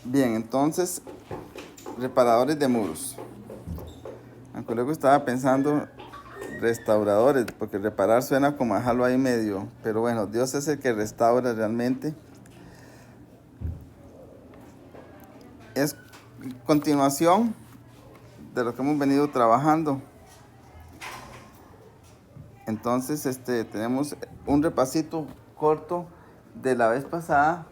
Bien, entonces, reparadores de muros. Aunque luego estaba pensando restauradores, porque reparar suena como dejarlo ahí medio. Pero bueno, Dios es el que restaura realmente. Es continuación de lo que hemos venido trabajando. Entonces, tenemos un repasito corto de la vez pasada.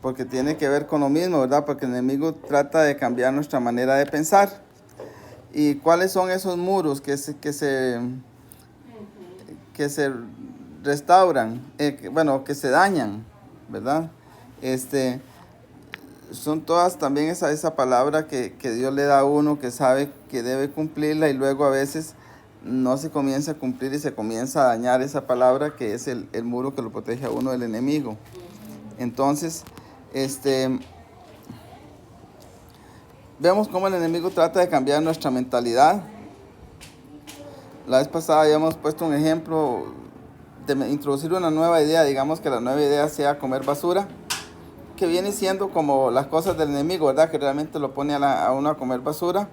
Porque tiene que ver con lo mismo, ¿verdad? Porque el enemigo trata de cambiar nuestra manera de pensar. ¿Y cuáles son esos muros que se restauran? Que se dañan, ¿verdad? Este, Son todas también esa palabra que Dios le da a uno, que sabe que debe cumplirla, y luego a veces no se comienza a cumplir y se comienza a dañar esa palabra, que es el muro que lo protege a uno del enemigo. Entonces, vemos cómo el enemigo trata de cambiar nuestra mentalidad. La vez pasada habíamos puesto un ejemplo de introducir una nueva idea. Digamos que la nueva idea sea comer basura, que viene siendo como las cosas del enemigo, ¿verdad? Que realmente lo pone a uno a comer basura.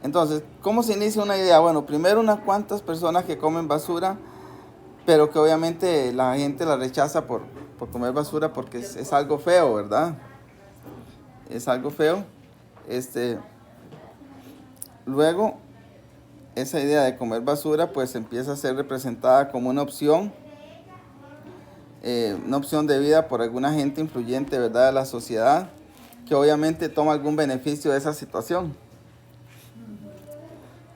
Entonces, ¿cómo se inicia una idea? Bueno, primero unas cuantas personas que comen basura, pero que obviamente la gente la rechaza por comer basura, porque es algo feo, ¿verdad? Es algo feo. Luego, esa idea de comer basura pues empieza a ser representada como una opción de vida por alguna gente influyente, ¿verdad?, de la sociedad, que obviamente toma algún beneficio de esa situación.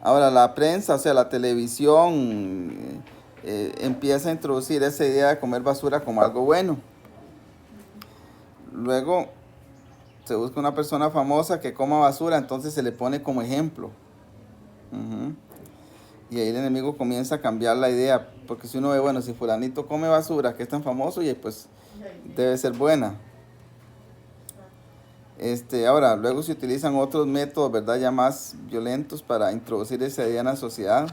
Ahora la prensa, o sea, la televisión, empieza a introducir esa idea de comer basura como algo bueno. Luego se busca una persona famosa que coma basura, entonces se le pone como ejemplo. Y ahí el enemigo comienza a cambiar la idea, porque si uno ve, bueno, si fulanito come basura, que es tan famoso, y pues debe ser buena. Ahora, luego se utilizan otros métodos, ¿verdad?, ya más violentos para introducir esa idea en la sociedad,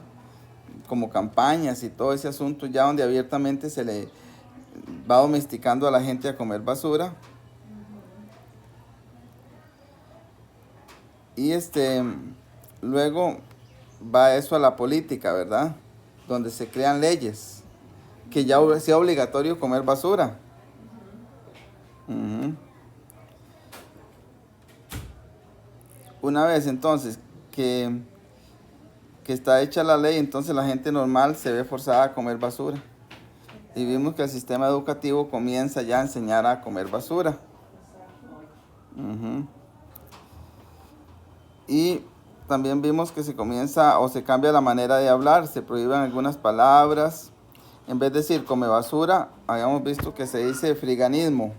como campañas y todo ese asunto, ya donde abiertamente se le va domesticando a la gente a comer basura. Y luego va eso a la política, ¿verdad?, donde se crean leyes, que ya sea obligatorio comer basura. Una vez entonces que está hecha la ley, entonces la gente normal se ve forzada a comer basura. Y vimos que el sistema educativo comienza ya a enseñar a comer basura. Y también vimos que se comienza o se cambia la manera de hablar, se prohíben algunas palabras. En vez de decir come basura, habíamos visto que se dice friganismo.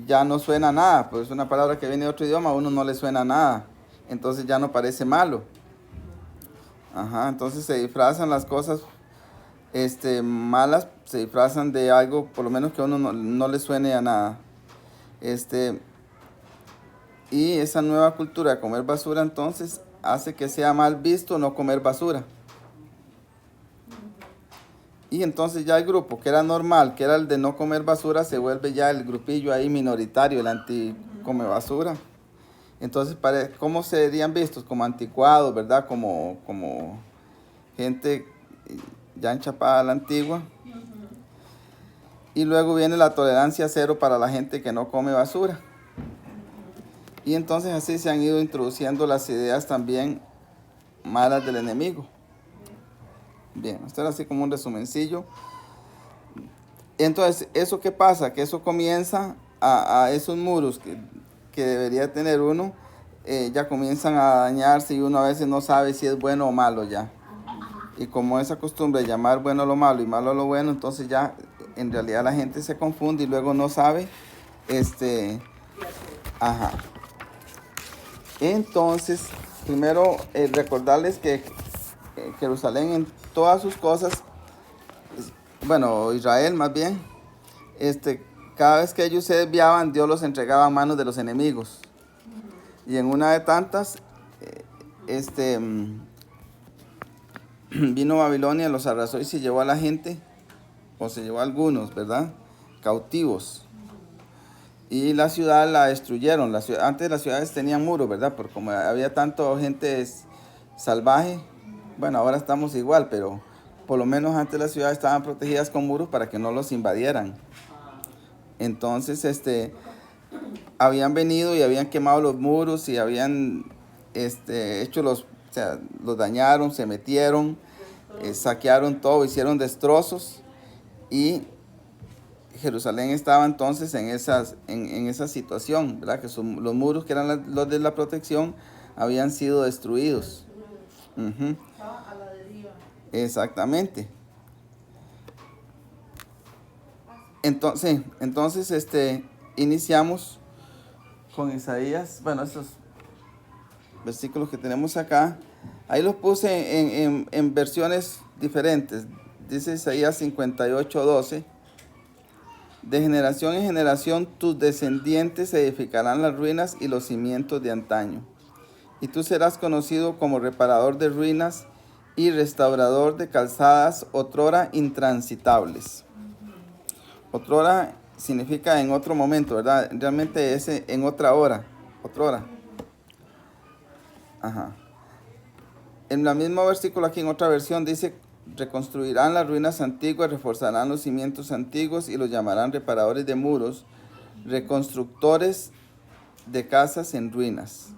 Ya no suena nada, pues es una palabra que viene de otro idioma, a uno no le suena nada, entonces ya no parece malo. Entonces se disfrazan las cosas malas, se disfrazan de algo por lo menos que a uno no le suene a nada. Y esa nueva cultura de comer basura entonces hace que sea mal visto no comer basura. Y entonces ya el grupo que era normal, que era el de no comer basura, se vuelve ya el grupillo ahí minoritario, el anti come basura. Entonces, ¿cómo serían vistos? Como anticuados, ¿verdad? Como gente ya enchapada a la antigua. Y luego viene la tolerancia cero para la gente que no come basura. Y entonces así se han ido introduciendo las ideas también malas del enemigo. Bien, esto era así como un resumencillo. Entonces, ¿eso qué pasa? Que eso comienza a esos muros que debería tener uno, ya comienzan a dañarse, y uno a veces no sabe si es bueno o malo ya. Y como esa costumbre de llamar bueno a lo malo y malo a lo bueno, entonces ya en realidad la gente se confunde y luego no sabe. Entonces, primero recordarles que Jerusalén en todas sus cosas, bueno, Israel más bien, cada vez que ellos se desviaban, Dios los entregaba a manos de los enemigos. Y en una de tantas, vino Babilonia, los arrasó y se llevó a la gente o se llevó a algunos, ¿verdad? Cautivos. Y la ciudad la destruyeron. Antes las ciudades tenían muros, ¿verdad? Porque como había tanto gente salvaje, bueno, ahora estamos igual, pero por lo menos antes las ciudades estaban protegidas con muros para que no los invadieran. Entonces, habían venido y habían quemado los muros y habían hecho o sea, los dañaron, se metieron, saquearon todo, hicieron destrozos y Jerusalén estaba entonces en esa situación, ¿verdad? Que los muros que eran los de la protección habían sido destruidos. Uh-huh. Estaba a la deriva. Exactamente. Entonces, iniciamos con Isaías, bueno, esos versículos que tenemos acá, ahí los puse en versiones diferentes. Dice Isaías 58:12, de generación en generación tus descendientes edificarán las ruinas y los cimientos de antaño. Y tú serás conocido como reparador de ruinas y restaurador de calzadas otrora intransitables. Otrora significa en otro momento, ¿verdad? Realmente es en otra hora. Ajá. En el mismo versículo aquí en otra versión dice, reconstruirán las ruinas antiguas, reforzarán los cimientos antiguos y los llamarán reparadores de muros, reconstructores de casas en ruinas.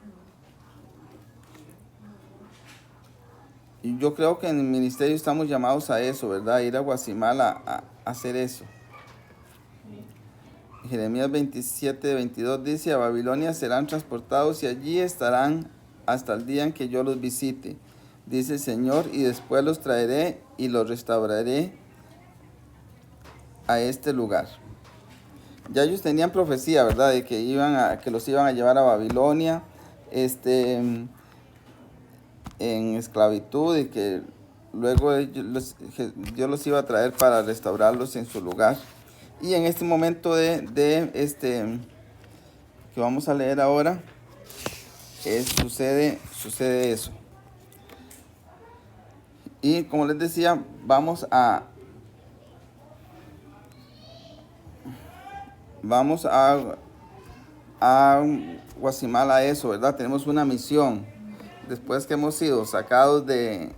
Y yo creo que en el ministerio estamos llamados a eso, ¿verdad? Ir a Guasimala a hacer eso. Jeremías 27:22 dice, a Babilonia serán transportados y allí estarán hasta el día en que yo los visite, dice el Señor, y después los traeré y los restauraré a este lugar. Ya ellos tenían profecía, ¿verdad? De que los iban a llevar a Babilonia, en esclavitud, y que luego Dios los iba a traer para restaurarlos en su lugar. Y en este momento que vamos a leer ahora, sucede eso. Y como les decía, vamos a Guasimala a eso, ¿verdad? Tenemos una misión. Después que hemos sido sacados de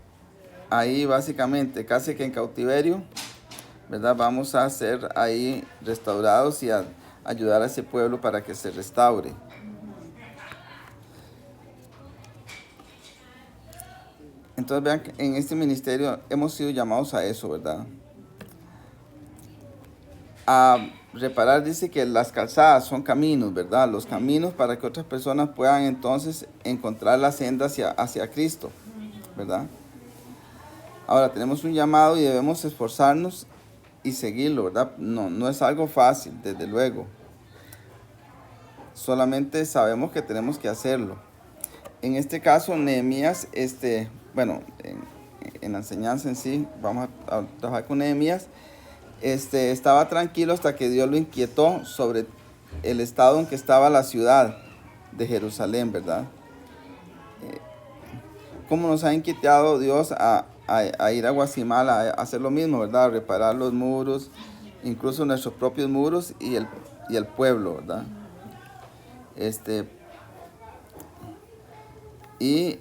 ahí básicamente casi que en cautiverio, ¿verdad? Vamos a ser ahí restaurados y a ayudar a ese pueblo para que se restaure. Entonces vean que en este ministerio hemos sido llamados a eso, ¿verdad? A reparar, dice que las calzadas son caminos, ¿verdad? Los caminos para que otras personas puedan entonces encontrar la senda hacia Cristo, ¿verdad? Ahora tenemos un llamado y debemos esforzarnos y seguirlo, ¿verdad? No es algo fácil, desde luego. Solamente sabemos que tenemos que hacerlo. En este caso, Nehemías, bueno, en la enseñanza en sí, vamos a trabajar con Nehemías, estaba tranquilo hasta que Dios lo inquietó sobre el estado en que estaba la ciudad de Jerusalén, ¿verdad? Cómo nos ha inquietado Dios a ir a Guasimala a hacer lo mismo, ¿verdad? A reparar los muros, incluso nuestros propios muros y el pueblo, ¿verdad? Y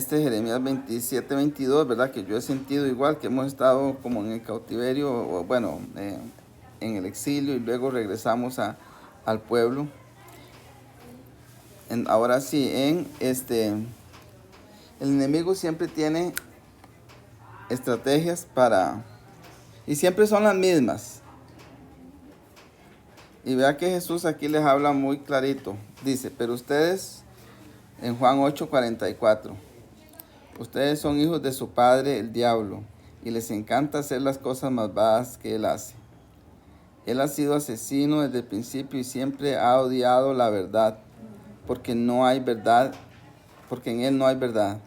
Jeremías 27:22, ¿verdad? Que yo he sentido igual, que hemos estado como en el cautiverio, o bueno, en el exilio, y luego regresamos al pueblo. Ahora sí, el enemigo siempre tiene estrategias y siempre son las mismas. Y vea que Jesús aquí les habla muy clarito. Dice, pero ustedes, en Juan 8:44, ustedes son hijos de su padre, el diablo, y les encanta hacer las cosas malvadas que él hace. Él ha sido asesino desde el principio y siempre ha odiado la verdad, porque en él no hay verdad.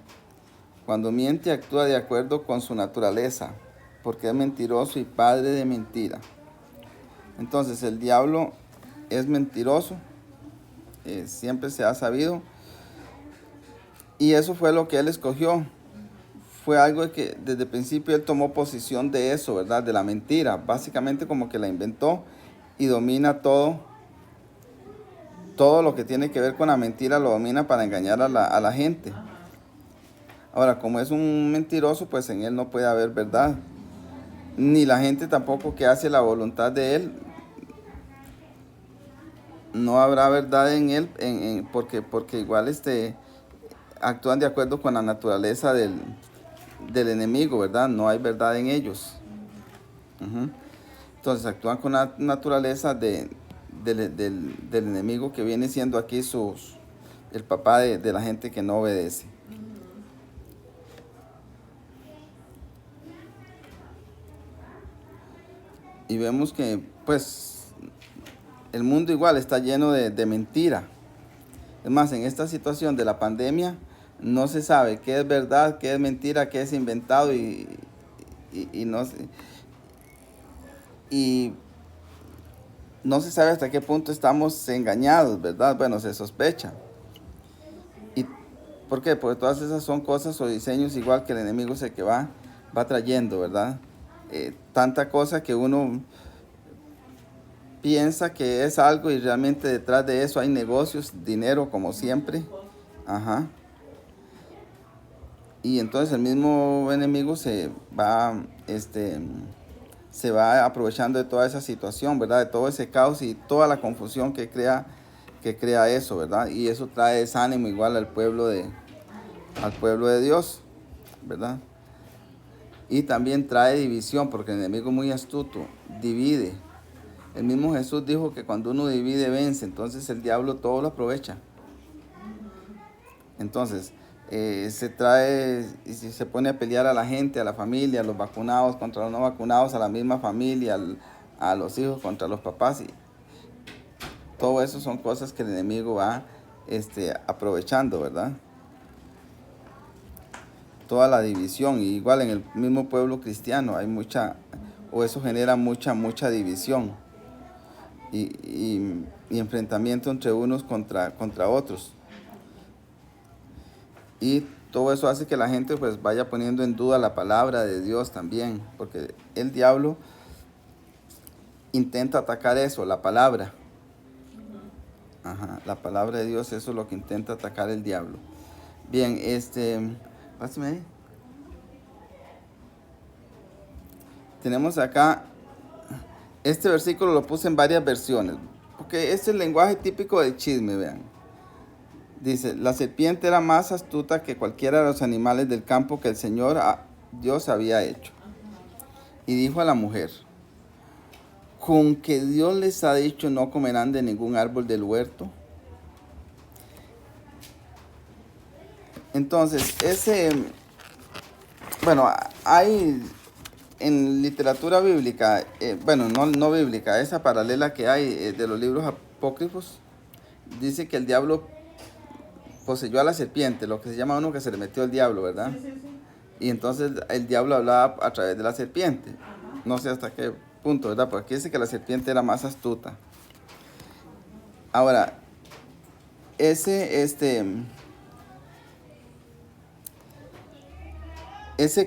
Cuando miente, actúa de acuerdo con su naturaleza, porque es mentiroso y padre de mentira. Entonces, el diablo es mentiroso, siempre se ha sabido, y eso fue lo que él escogió. fue algo de que desde el principio él tomó posición de eso, ¿verdad? De la mentira. Básicamente como que la inventó y domina todo. Todo lo que tiene que ver con la mentira lo domina para engañar a la gente. Ahora, como es un mentiroso, pues en él no puede haber verdad. Ni la gente tampoco que hace la voluntad de él. No habrá verdad en él, porque igual actúan de acuerdo con la naturaleza del enemigo, ¿verdad? No hay verdad en ellos. Entonces actúan con la naturaleza del enemigo, que viene siendo aquí el papá de la gente que no obedece. Y vemos que pues el mundo igual está lleno de mentira. Es más, en esta situación de la pandemia no se sabe qué es verdad, qué es mentira, qué es inventado y no se sabe hasta qué punto estamos engañados, ¿verdad? Bueno, se sospecha. ¿Y por qué? Porque todas esas son cosas o diseños igual que el enemigo es el que va trayendo, ¿verdad? Tanta cosa que uno piensa que es algo y realmente detrás de eso hay negocios, dinero como siempre. Ajá. Y entonces el mismo enemigo se va aprovechando de toda esa situación, ¿verdad? De todo ese caos y toda la confusión que crea eso, ¿verdad? Y eso trae desánimo igual al pueblo de Dios, ¿verdad? Y también trae división, porque el enemigo es muy astuto, divide. El mismo Jesús dijo que cuando uno divide, vence. Entonces el diablo todo lo aprovecha. Entonces, se pone a pelear a la gente, a la familia, a los vacunados contra los no vacunados, a la misma familia, a los hijos contra los papás. Y todo eso son cosas que el enemigo va aprovechando, ¿verdad? Toda la división. Y igual en el mismo pueblo cristiano hay eso genera mucha división y enfrentamiento entre unos contra otros. Y todo eso hace que la gente pues vaya poniendo en duda la palabra de Dios también, porque el diablo intenta atacar eso, la palabra. Ajá, la palabra de Dios, eso es lo que intenta atacar el diablo. Bien, pásame ahí. Tenemos acá, este versículo lo puse en varias versiones, porque este es el lenguaje típico del chisme, vean. Dice, la serpiente era más astuta que cualquiera de los animales del campo que el Señor Dios había hecho. Y dijo a la mujer, con que Dios les ha dicho no comerán de ningún árbol del huerto. Entonces, hay en literatura bíblica, no bíblica, esa paralela que hay de los libros apócrifos, dice que el diablo poseyó a la serpiente, lo que se llama uno que se le metió el diablo, ¿verdad? Sí. Y entonces el diablo hablaba a través de la serpiente. No sé hasta qué punto, ¿verdad? Porque aquí dice que la serpiente era más astuta. Ahora, ese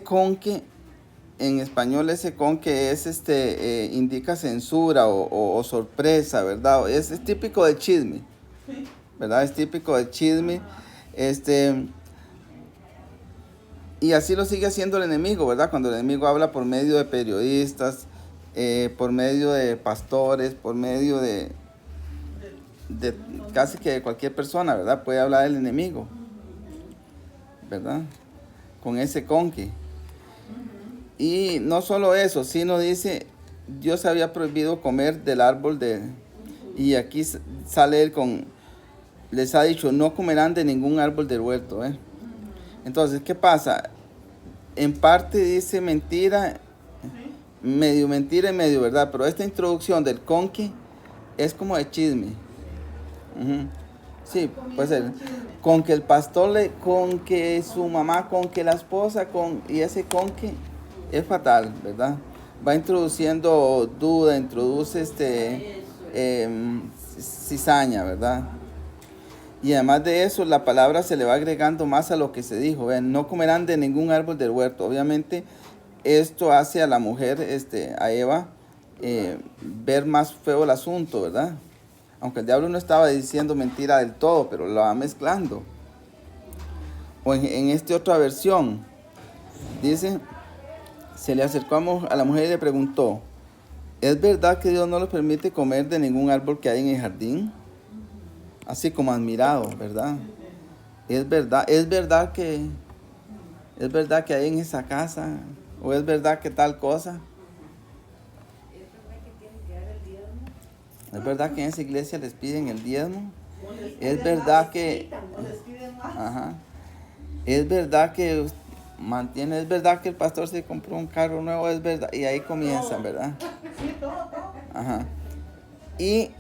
conque, en español ese conque es indica censura o sorpresa, ¿verdad? Es típico de chisme, ¿verdad? Es típico de chisme. Y así lo sigue haciendo el enemigo, ¿verdad? Cuando el enemigo habla por medio de periodistas, por medio de pastores, por medio de casi que de cualquier persona, ¿verdad? Puede hablar el enemigo, ¿verdad? Con ese conque. Y no solo eso, sino dice, Dios había prohibido comer del árbol y aquí sale él les ha dicho, no comerán de ningún árbol del huerto, ¿eh? Entonces, ¿qué pasa? En parte dice mentira, medio mentira y medio verdad, pero esta introducción del conque es como de chisme. Sí, puede ser. Con que el pastor, con que su mamá, con que la esposa, y ese conque es fatal, ¿verdad? Va introduciendo duda, introduce cizaña, ¿verdad? Y además de eso, la palabra se le va agregando más a lo que se dijo. Vean, no comerán de ningún árbol del huerto. Obviamente, esto hace a la mujer, a Eva, ver más feo el asunto, ¿verdad? Aunque el diablo no estaba diciendo mentira del todo, pero lo va mezclando. O en esta otra versión, dice, se le acercó a la mujer y le preguntó, ¿es verdad que Dios no les permite comer de ningún árbol que hay en el jardín? Así como admirado, ¿verdad? Es verdad que hay en esa casa, o es verdad que tal cosa. Es verdad que en esa iglesia les piden el diezmo. Es verdad que, ajá, es verdad que mantiene, es verdad que el pastor se compró un carro nuevo, es verdad, y ahí comienzan, ¿verdad? Sí, todo. Ajá. Y,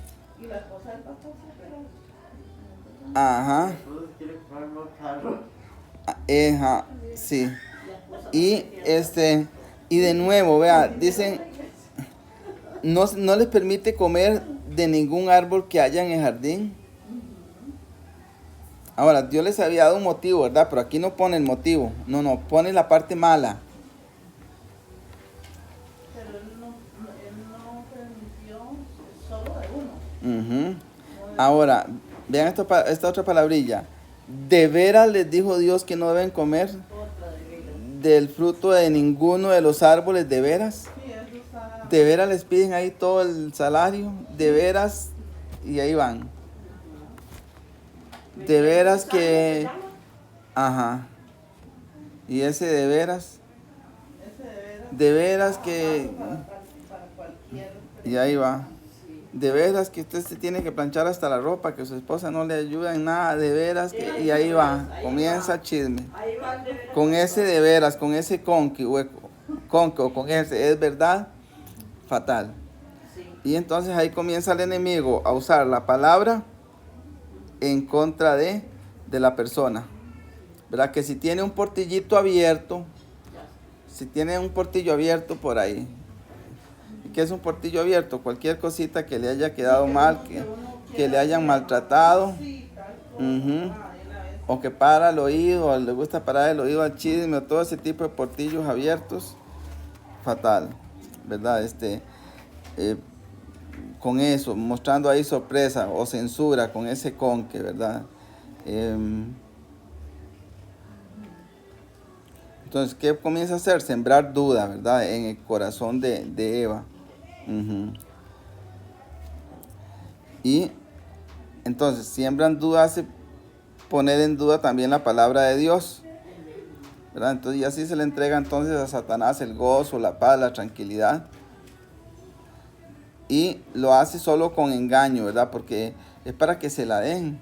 Y la esposa del pastor se operó. ajá, ajá, sí. Y de nuevo, vea, dicen, no les permite comer de ningún árbol que haya en el jardín. Ahora, Dios les había dado un motivo, ¿verdad? Pero aquí no pone el motivo. No, pone la parte mala. Pero él no permitió solo de uno. Ujú. Ahora, vean esta otra palabrilla. ¿De veras les dijo Dios que no deben comer Otra de veras. del fruto de ninguno de los árboles? ¿De veras? Sí, eso está. ¿De veras les piden ahí todo el salario? ¿De veras? Y ahí van. De veras que... Ajá. Y ese de veras. Ese de veras. De veras que... Para cualquier. Y ahí va. De veras que usted se tiene que planchar hasta la ropa, que su esposa no le ayuda en nada, de veras que... Y ahí va, comienza el chisme. Ahí va el de veras. Con ese de veras, con ese conque o con ese, es verdad, fatal. Sí. Y entonces ahí comienza el enemigo a usar la palabra en contra de la persona. ¿Verdad? Que si tiene un portillito abierto, si tiene un portillo abierto por ahí, ¿qué es un portillo abierto? Cualquier cosita que le haya quedado mal, que le hayan maltratado, ujú, o que para el oído, o le gusta parar el oído al chisme, o todo ese tipo de portillos abiertos, fatal, ¿verdad? Con eso, mostrando ahí sorpresa o censura con ese conque, ¿verdad? Entonces, ¿qué comienza a hacer? Sembrar duda, ¿verdad? En el corazón de Eva. Ujú. Y entonces, siembran duda hace poner en duda también la palabra de Dios, ¿verdad? Entonces, y así se le entrega entonces a Satanás el gozo, la paz, la tranquilidad. Y lo hace solo con engaño, ¿verdad? Porque es para que se la den.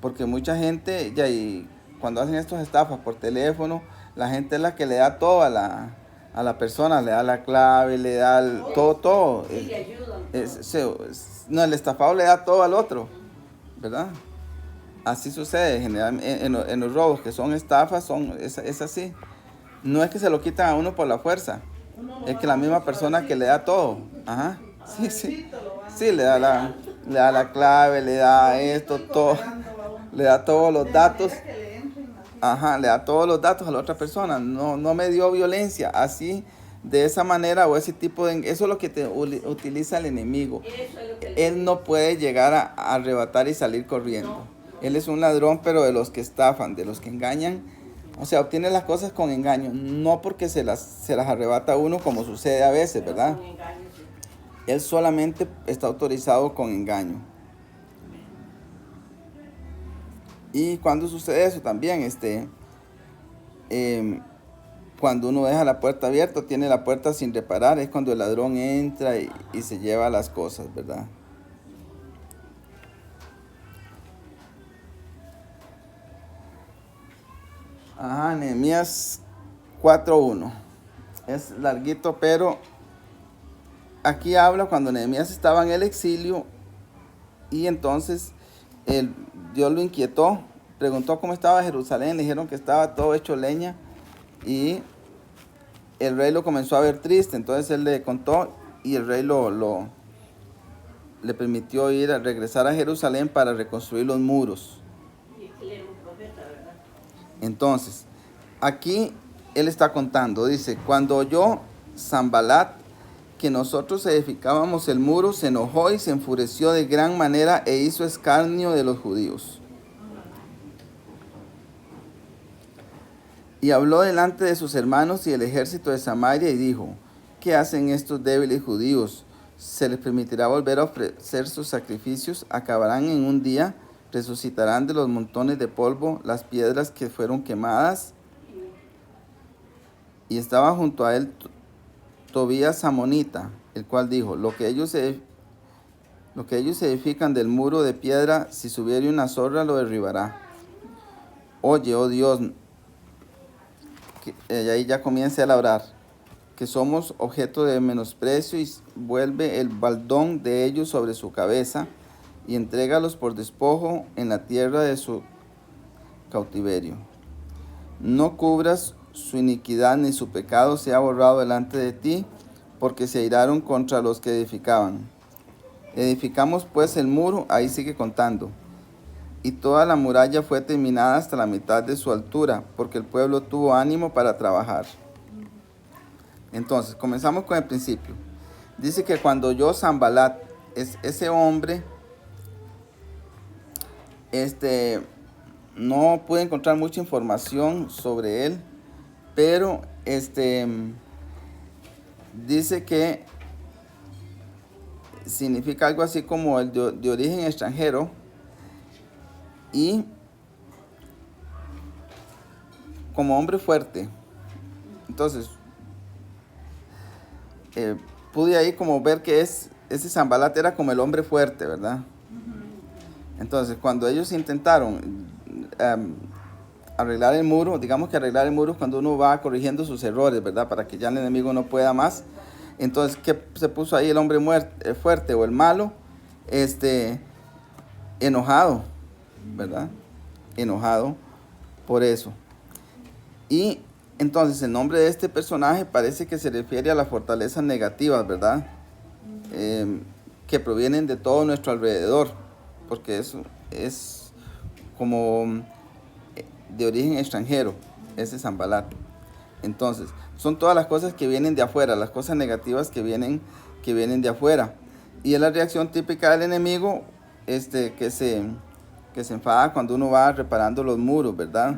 Porque mucha gente, ya, y cuando hacen estos estafas por teléfono, la gente es la que le da todo a la persona, le da la clave, le da todo. Sí, le ayudan. No, el estafado le da todo al otro, ¿verdad? Así sucede generalmente en los robos, que son estafas, es así. No es que se lo quitan a uno por la fuerza, es que la misma persona que le da todo, ajá, sí, le da la clave, le da esto, todo, le da todos los datos, ajá, le da todos los datos a la otra persona. No me dio violencia, así, de esa manera o ese tipo de... Eso es lo que utiliza el enemigo. Él no puede llegar a arrebatar y salir corriendo. Él es un ladrón, pero de los que estafan, de los que engañan. O sea, obtiene las cosas con engaño, no porque se las arrebata uno como sucede a veces, ¿verdad? Él solamente está autorizado con engaño. Y cuando sucede eso también, cuando uno deja la puerta abierta, tiene la puerta sin reparar, es cuando el ladrón entra y se lleva las cosas, ¿verdad? Ajá, Nehemías 4:1. Es larguito, pero aquí habla cuando Nehemías estaba en el exilio y entonces Dios lo inquietó, preguntó cómo estaba Jerusalén, le dijeron que estaba todo hecho leña y el rey lo comenzó a ver triste, entonces él le contó y el rey lo le permitió regresar a Jerusalén para reconstruir los muros. Y que él era un profeta, ¿verdad? Entonces, aquí él está contando, dice, cuando oyó Sanbalat que nosotros edificábamos el muro, se enojó y se enfureció de gran manera e hizo escarnio de los judíos. Y habló delante de sus hermanos y el ejército de Samaria y dijo, ¿qué hacen estos débiles judíos? ¿Se les permitirá volver a ofrecer sus sacrificios? ¿Acabarán en un día? ¿Resucitarán de los montones de polvo las piedras que fueron quemadas? Y estaba junto a él Tobías Amonita, el cual dijo, lo que ellos edifican del muro de piedra, si subiere una zorra lo derribará. Oye, oh Dios, y ahí ya comienza a orar, que somos objeto de menosprecio, y vuelve el baldón de ellos sobre su cabeza, y entrégalos por despojo en la tierra de su cautiverio. No cubras su iniquidad, ni su pecado sea borrado delante de ti, porque se airaron contra los que edificaban. Edificamos pues el muro, ahí sigue contando, y toda la muralla fue terminada hasta la mitad de su altura, porque el pueblo tuvo ánimo para trabajar. Entonces, comenzamos con el principio. Dice que cuando oyó Sanbalat, ese hombre, no pude encontrar mucha información sobre él, pero dice que significa algo así como el de origen extranjero, y como hombre fuerte. Entonces, pude ahí como ver que ese Sanbalat era como el hombre fuerte, ¿verdad? Entonces, cuando ellos intentaron arreglar el muro, digamos que arreglar el muro es cuando uno va corrigiendo sus errores, ¿verdad? Para que ya el enemigo no pueda más. Entonces, ¿qué se puso ahí el hombre fuerte o el malo? Enojado, ¿verdad? Enojado por eso. Y entonces el nombre de este personaje parece que se refiere a las fortalezas negativas, ¿verdad? Que provienen de todo nuestro alrededor, porque eso es como de origen extranjero, ese Sanbalat. Entonces, son todas las cosas que vienen de afuera, las cosas negativas que vienen de afuera. Y es la reacción típica del enemigo, que se enfada cuando uno va reparando los muros, ¿verdad?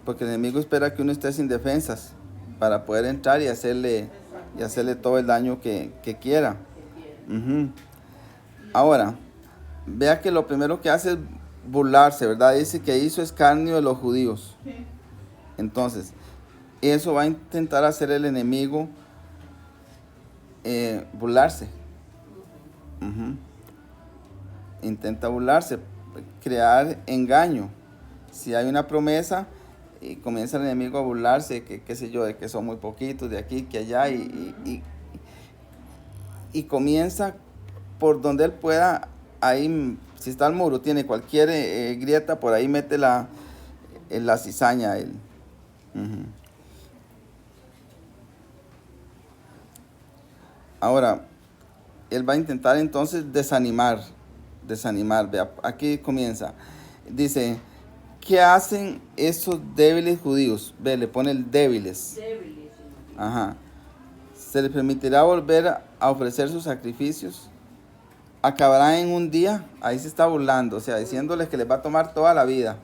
Porque el enemigo espera que uno esté sin defensas para poder entrar y hacerle todo el daño que quiera. Ahora, vea que lo primero que hace es burlarse, ¿verdad? Dice que hizo escarnio de los judíos. Entonces, eso va a intentar hacer el enemigo, burlarse. Intenta burlarse, crear engaño. Si hay una promesa, y comienza el enemigo a burlarse, que qué sé yo, de que son muy poquitos, de aquí, que allá, y comienza por donde él pueda. Ahí, si está el muro, tiene cualquier grieta, por ahí mete la cizaña él. Ahora, él va a intentar entonces desanimar. Vea, aquí comienza. Dice, ¿qué hacen esos débiles judíos? Ve, le pone el débiles. Ajá. ¿Se les permitirá volver a ofrecer sus sacrificios? ¿Acabarán en un día? Ahí se está burlando, o sea, diciéndoles que les va a tomar toda la vida,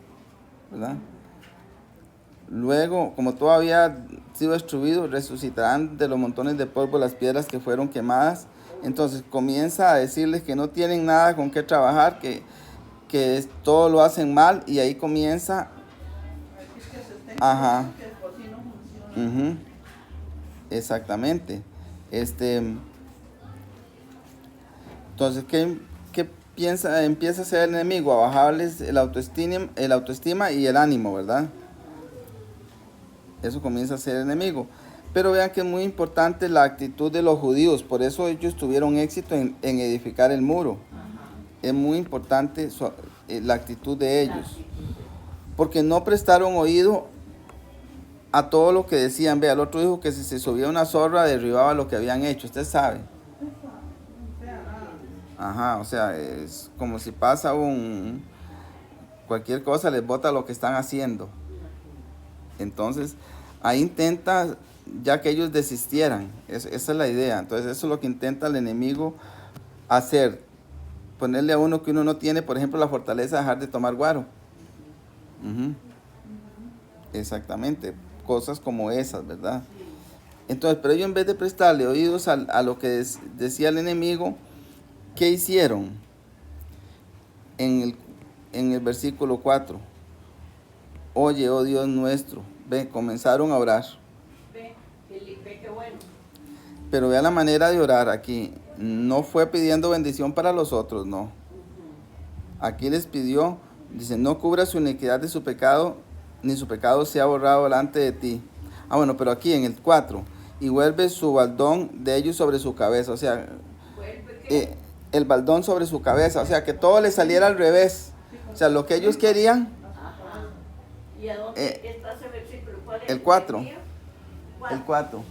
¿verdad? Luego, como todavía ha sido destruido, resucitarán de los montones de polvo las piedras que fueron quemadas. Entonces comienza a decirles que no tienen nada con qué trabajar, que todo lo hacen mal, y ahí comienza. Ajá. Exactamente. Entonces, ¿qué empieza a hacer el enemigo? A bajarles el autoestima y el ánimo, ¿verdad? Eso comienza a ser el enemigo. Pero vean que es muy importante la actitud de los judíos. Por eso ellos tuvieron éxito en edificar el muro. Es muy importante la actitud de ellos. Porque no prestaron oído a todo lo que decían. Vea, el otro dijo que si se subía una zorra derribaba lo que habían hecho. Usted sabe. Ajá, o sea, es como si pasa cualquier cosa, les bota lo que están haciendo. Entonces, ahí intenta ya que ellos desistieran. Esa es la idea. Entonces, eso es lo que intenta el enemigo hacer. Ponerle a uno que uno no tiene, por ejemplo, la fortaleza de dejar de tomar guaro. Ujú. Exactamente. Cosas como esas, ¿verdad? Entonces, pero ellos en vez de prestarle oídos a lo que decía el enemigo, ¿qué hicieron? En el versículo 4. Oye, oh Dios nuestro. Ve, comenzaron a orar. Ve qué bueno. Pero vea la manera de orar aquí. No fue pidiendo bendición para los otros, no. Aquí les pidió, dice, no cubra su iniquidad de su pecado, ni su pecado sea borrado delante de ti. Ah, bueno, pero aquí en el 4, y vuelve su baldón de ellos sobre su cabeza. O sea, ¿Vuelve qué? el baldón sobre su cabeza. O sea, que todo le saliera al revés. O sea, lo que ellos querían, Ajá. ¿Y a dónde está ese versículo? ¿Cuál es? el 4. ¿Cuál? El 4.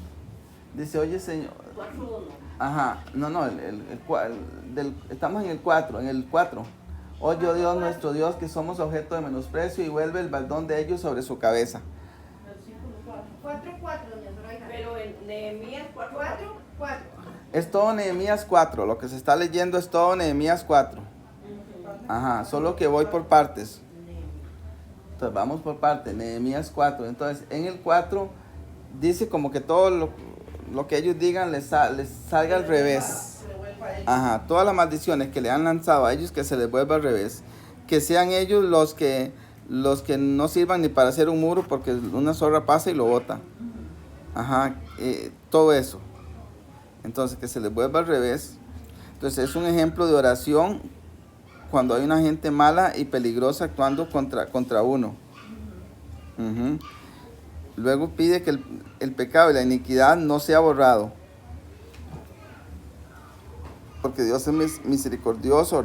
Dice, oye Señor. 4:1. Ajá, no, estamos en el 4, Oye, oh Dios, nuestro Dios, que somos objeto de menosprecio, y vuelve el baldón de ellos sobre su cabeza. Versículo 4. 4:4, doña Zoraida. Pero en Nehemías 4:4. 4:4. Es todo Nehemías 4, lo que se está leyendo es todo Nehemías 4. Ajá, solo que voy por partes. Entonces vamos por partes, Nehemías 4. Entonces en el 4 dice como que todo lo que ellos digan les salga al revés. Ajá, todas las maldiciones que le han lanzado a ellos, que se les vuelva al revés. Que sean ellos los que no sirvan ni para hacer un muro, porque una zorra pasa y lo bota. Ajá, todo eso. Entonces, que se les vuelva al revés. Entonces, es un ejemplo de oración cuando hay una gente mala y peligrosa actuando contra uno. Ujú. Luego pide que el pecado y la iniquidad no sea borrado. Porque Dios es misericordioso,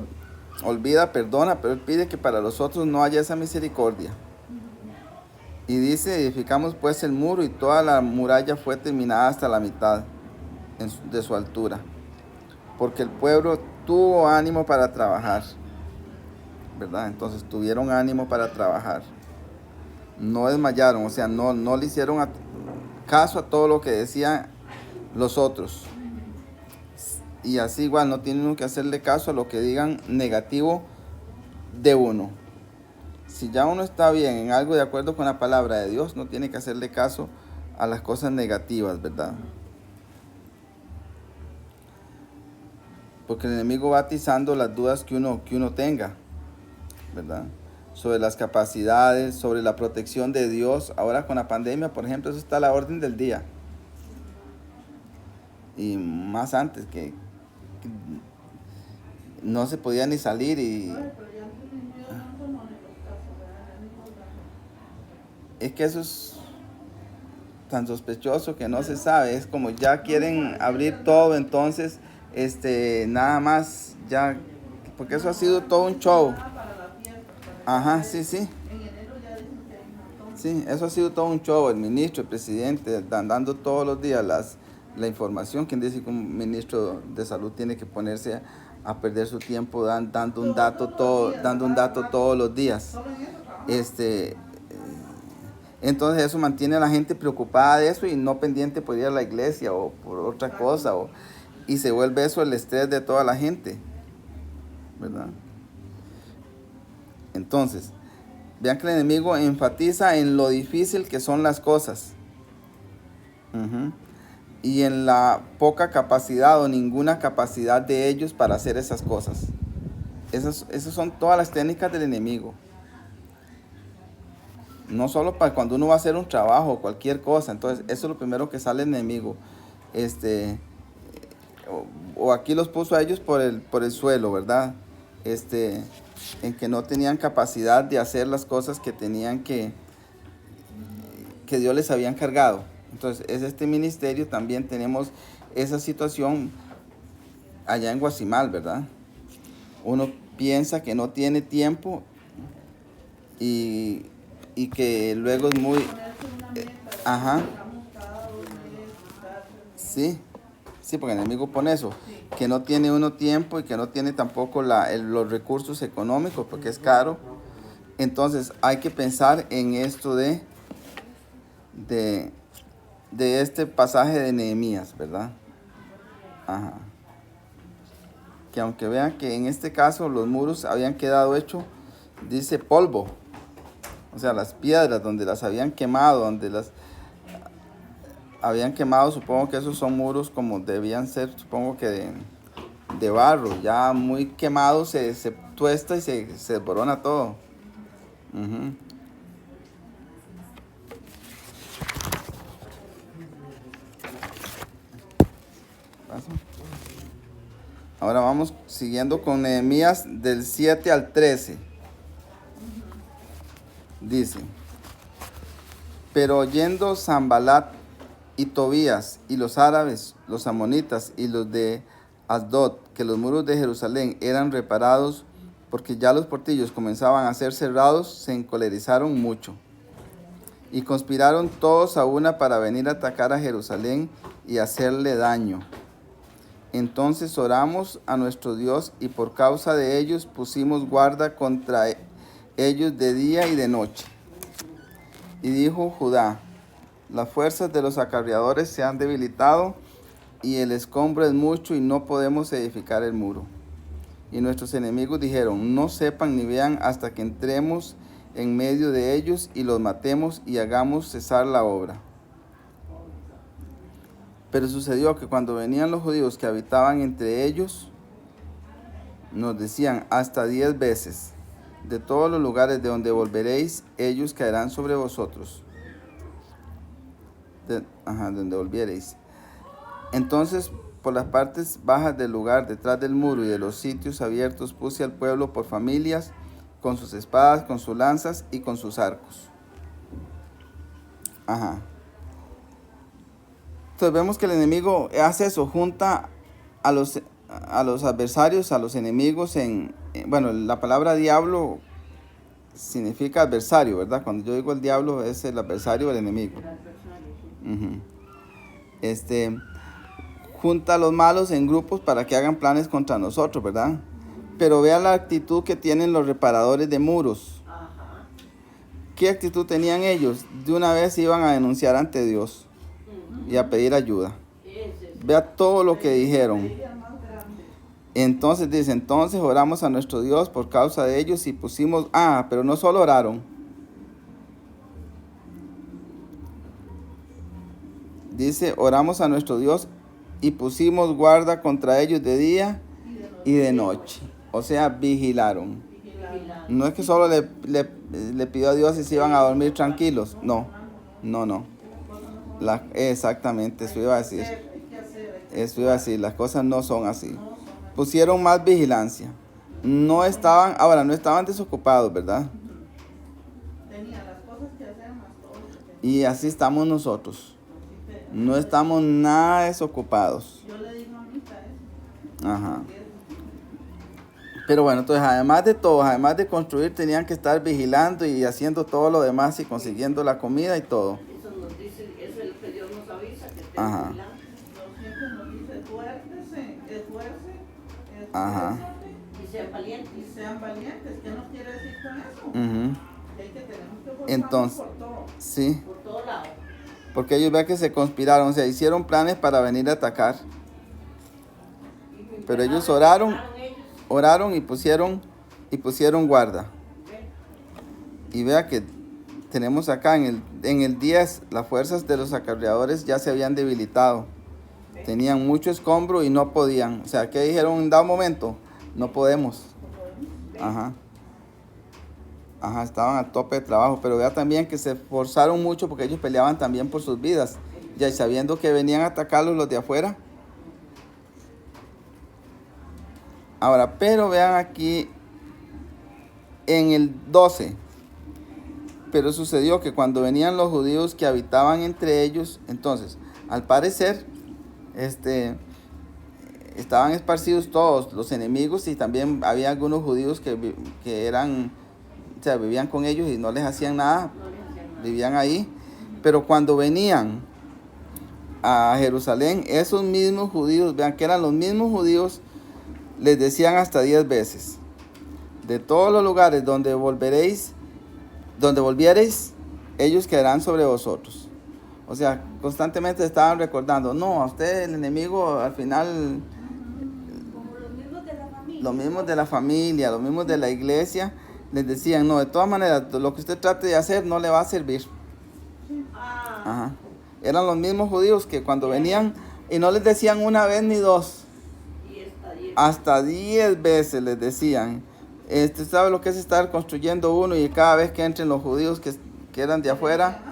olvida, perdona, pero Él pide que para los otros no haya esa misericordia. Y dice, edificamos pues el muro, y toda la muralla fue terminada hasta la mitad de su altura. Porque el pueblo tuvo ánimo para trabajar, ¿verdad? Entonces tuvieron ánimo para trabajar. No desmayaron, o sea, no le hicieron caso a todo lo que decían los otros. Y así igual no tiene uno que hacerle caso a lo que digan negativo de uno. Si ya uno está bien en algo de acuerdo con la palabra de Dios, no tiene que hacerle caso a las cosas negativas, ¿verdad? Porque el enemigo va atizando las dudas que uno tenga, ¿verdad? Sobre las capacidades, sobre la protección de Dios. Ahora con la pandemia, por ejemplo, eso está a la orden del día. Y más antes, que no se podía ni salir y... Es que eso es tan sospechoso que no se sabe. Es como ya quieren abrir todo, entonces, nada más, ya, porque eso ha sido todo un show. Ajá, sí. Sí, eso ha sido todo un show. El ministro, el presidente, dando todos los días la información. Quien dice que un ministro de salud tiene que ponerse a perder su tiempo dando un dato todos los días. Entonces eso mantiene a la gente preocupada de eso y no pendiente por ir a la iglesia o por otra cosa. Y se vuelve eso el estrés de toda la gente, ¿verdad? Entonces, vean que el enemigo enfatiza en lo difícil que son las cosas. Uh-huh. Y en la poca capacidad o ninguna capacidad de ellos para hacer esas cosas. Esas son todas las técnicas del enemigo. No solo para cuando uno va a hacer un trabajo o cualquier cosa. Entonces, eso es lo primero que sale el enemigo. O aquí los puso a ellos por el suelo, ¿verdad? En que no tenían capacidad de hacer las cosas que tenían que Dios les había encargado. Entonces, es este ministerio, también tenemos esa situación allá en Guasimal, ¿verdad? Uno piensa que no tiene tiempo y que luego es muy... ajá. Sí, porque el enemigo pone eso. que no tiene uno tiempo y que no tiene tampoco los recursos económicos porque es caro. Entonces hay que pensar en esto de este pasaje de Nehemías, ¿verdad? Ajá. Que aunque vean que en este caso los muros habían quedado hechos, dice polvo. O sea, las piedras donde las habían quemado, supongo que esos son muros como debían ser, supongo que de barro, ya muy quemado, se tuesta y se desborona todo. Uh-huh. Ahora vamos siguiendo con Nehemías del 7 al 13. Dice: pero oyendo Sanbalat y Tobías y los árabes, los amonitas y los de Asdod, que los muros de Jerusalén eran reparados porque ya los portillos comenzaban a ser cerrados, se encolerizaron mucho y conspiraron todos a una para venir a atacar a Jerusalén y hacerle daño. Entonces oramos a nuestro Dios y por causa de ellos pusimos guarda contra ellos de día y de noche. Y dijo Judá: las fuerzas de los acarreadores se han debilitado y el escombro es mucho y no podemos edificar el muro. Y nuestros enemigos dijeron: no sepan ni vean hasta que entremos en medio de ellos y los matemos y hagamos cesar la obra. Pero sucedió que cuando venían los judíos que habitaban entre ellos, nos decían hasta 10 veces: de todos los lugares de donde volveréis, ellos caerán sobre vosotros. Donde volviereis. Entonces, por las partes bajas del lugar, detrás del muro y de los sitios abiertos, puse al pueblo por familias, con sus espadas, con sus lanzas y con sus arcos. Entonces vemos que el enemigo hace eso, junta a los adversarios, a los enemigos bueno, la palabra diablo significa adversario, ¿verdad? Cuando yo digo el diablo es el adversario o el enemigo. Junta a los malos en grupos para que hagan planes contra nosotros, ¿verdad? Pero vea la actitud que tienen los reparadores de muros. ¿Qué actitud tenían ellos? De una vez iban a denunciar ante Dios y a pedir ayuda. Vea todo lo que dijeron. Entonces dice: entonces oramos a nuestro Dios por causa de ellos y pusimos... pero no solo oraron. Dice: oramos a nuestro Dios y pusimos guarda contra ellos de día y de noche. O sea, vigilaron. No es que solo le pidió a Dios y se iban a dormir tranquilos. No. Exactamente, eso iba a decir. Las cosas no son así. Pusieron más vigilancia. No estaban desocupados, ¿verdad? Y así estamos nosotros. No estamos nada desocupados. Pero bueno, entonces además de todo, además de construir, tenían que estar vigilando y haciendo todo lo demás y consiguiendo la comida y todo. Eso nos dice, eso es lo que Dios nos avisa, que estén vigilando. Siempre nos dice: esfuerce, y sean valientes. ¿Qué nos quiere decir con eso? Que tenemos que esforzarnos Entonces, por todo. Sí. Por todo lado. Porque ellos vean que se conspiraron, o sea, hicieron planes para venir a atacar. Pero ellos oraron y pusieron guarda. Y vea que tenemos acá en el 10, las fuerzas de los acarreadores ya se habían debilitado. Tenían mucho escombro y no podían. O sea, ¿qué dijeron en dado momento? No podemos. Estaban a tope de trabajo. Pero vea también que se esforzaron mucho porque ellos peleaban también por sus vidas. Ya, y sabiendo que venían a atacarlos los de afuera. Ahora, pero vean aquí en el 12. Pero sucedió que cuando venían los judíos que habitaban entre ellos, entonces, al parecer, estaban esparcidos todos los enemigos y también había algunos judíos que eran, o sea, vivían con ellos y no les hacían nada, vivían ahí. Pero cuando venían a Jerusalén, esos mismos judíos, vean que eran los mismos judíos, les decían hasta 10 veces, de todos los lugares donde volviereis, ellos quedarán sobre vosotros. O sea, constantemente estaban recordando, no, a usted el enemigo al final, Como los mismos de la familia. los mismos de la familia, los mismos de la iglesia, les decían, no, de todas maneras, lo que usted trate de hacer no le va a servir. Ah, Ajá. Eran los mismos judíos que cuando venían, y no les decían una vez ni dos, y está bien. hasta 10 veces les decían, ¿sabe lo que es estar construyendo uno y cada vez que entren los judíos que eran de afuera?